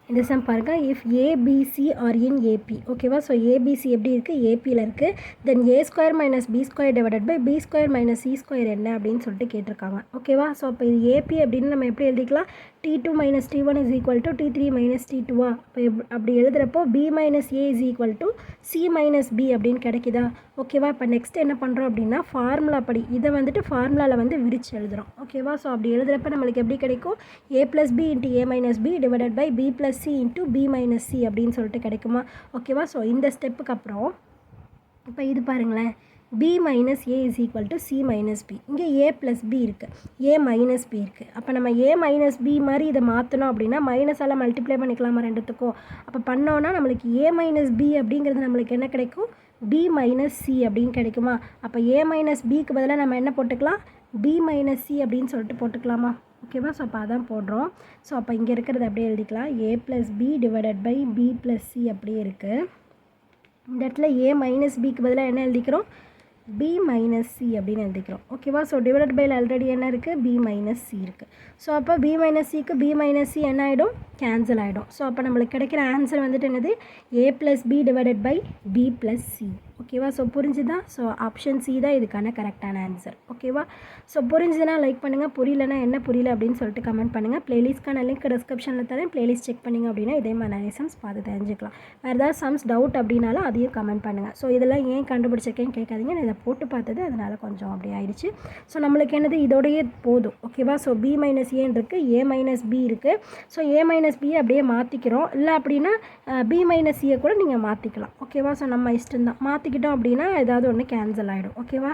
இந்த சம் பாருங்க, if ABC are in AB, ஓகேவா. ஸோ ஏபிசி எப்படி இருக்குது, ஏபியில் இருக்குது. Then A square minus B square divided by B square minus C square என்ன அப்படின்னு சொல்லிட்டு கேட்டிருக்காங்க, ஓகேவா. ஸோ அப்போ இது ஏபி அப்படின்னு நம்ம எப்படி எழுதிக்கலாம், T2 minus T1 is equal to T3 minus T2. அப்போ அப்படி எழுதுகிறப்போ B minus A is equal to C minus B அப்படின்னு கிடைக்குதா, ஓகேவா. இப்போ நெக்ஸ்ட் என்ன பண்ணுறோம் அப்படின்னா ஃபார்முலா படி இதை வந்துட்டு ஃபார்முலாவில் வந்து விரிச்சு எழுதுகிறோம், ஓகேவா. ஸோ அப்படி எழுதுகிறப்ப நம்மளுக்கு எப்படி கிடைக்கும், A plus B into A minus B divided by B plus C into B minus C அப்படின்னு சொல்லிட்டு கிடைக்குமா, ஓகேவா. ஸோ இந்த ஸ்டெப்புக்கு அப்புறம் இப்போ இது பாருங்களேன், B minus A is equal to C minus B. இங்கே A plus B இருக்குது, A minus B இருக்குது. அப்போ நம்ம A minus B மாதிரி இதை மாற்றணும் அப்படின்னா மைனஸால் மல்டிப்ளை பண்ணிக்கலாமா ரெண்டுத்துக்கும். அப்போ பண்ணோன்னா நம்மளுக்கு A minus B அப்படிங்கிறது நம்மளுக்கு என்ன கிடைக்கும், B minus C அப்படின்னு கிடைக்குமா. அப்போ A minus Bக்கு பதிலாக நம்ம என்ன போட்டுக்கலாம், B minus C அப்படின்னு சொல்லிட்டு போட்டுக்கலாமா, ஓகேவா. ஸோ அப்போ அதான் போடுறோம். ஸோ அப்போ இங்கே இருக்கிறது அப்படியே எழுதிக்கலாம், A plus B divided by B plus C அப்படியே இருக்குது. இந்த இடத்துல A minus Bக்கு பதிலாக என்ன எழுதிக்கிறோம், B minus C அப்படின்னு எழுதிக்கிறோம், ஓகேவா. ஸோ டிவைடட் பையில் ஆல்ரெடி என்ன இருக்குது, B minus C இருக்குது. ஸோ அப்போ B minus Cக்கு B minus C என்ன ஆகிடும், கேன்சல் ஆகிடும். ஸோ அப்போ நம்மளுக்கு கிடைக்கிற ஆன்சர் வந்துட்டு என்னது, A plus B divided by B plus C, ஓகேவா. ஸோ புரிஞ்சுதா. ஸோ ஆப்ஷன் சி தான் இதுக்கான கரெக்டான ஆன்சர், ஓகேவா. ஸோ புரிஞ்சுதுன்னா லைக் பண்ணுங்கள், புரியலன்னா என்ன புரியல அப்படின்னு சொல்லிட்டு கமெண்ட் பண்ணுங்கள். ப்ளேலிஸ்ட்க்கான லிங்க் டிஸ்கிரிப்ஷனில் தரேன், ப்ளேலிஸ்ட் செக் பண்ணிங்க அப்படின்னா இதே மாதிரி நிறைய சம்ஸ் பார்த்து தெரிஞ்சுக்கலாம். வேறு ஏதாவது சம்ஸ் டவுட் அப்படின்னாலும் அதையும் கமெண்ட் பண்ணுங்கள். ஸோ இதெல்லாம் ஏன் கண்டுபிடிச்சிருக்கேன்னு கேட்காதீங்க, நான் இதை போட்டு பார்த்தது அதனால் கொஞ்சம் அப்படி ஆயிடுச்சு. ஸோ நம்மளுக்கு என்னது இதோடையே போதும், ஓகேவா. ஸோ B minus A இருக்குது, A minus B இருக்குது. ஸோ A minus B அப்படியே மாற்றிக்கிறோம், இல்லை அப்படின்னா B minus C கூட நீங்கள் மாற்றிக்கலாம், ஓகேவா. ஸோ நம்ம இஷ்டம் தான், மாற்றிக்கிட்டோம் அப்படின்னா ஏதாவது ஒன்று கேன்சல் ஆகிடும், ஓகேவா.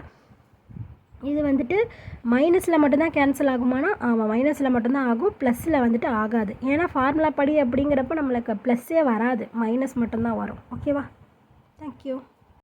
இது வந்துட்டு மைனஸில் மட்டும்தான் கேன்சல் ஆகுமானா, ஆமாம் மைனஸில் மட்டும்தான் ஆகும், ப்ளஸில் வந்துட்டு ஆகாது. ஏன்னா ஃபார்முலா படி அப்படிங்கிறப்ப நம்மளுக்கு ப்ளஸ்ஸே வராது, மைனஸ் மட்டும்தான் வரும், ஓகேவா. தேங்க்யூ.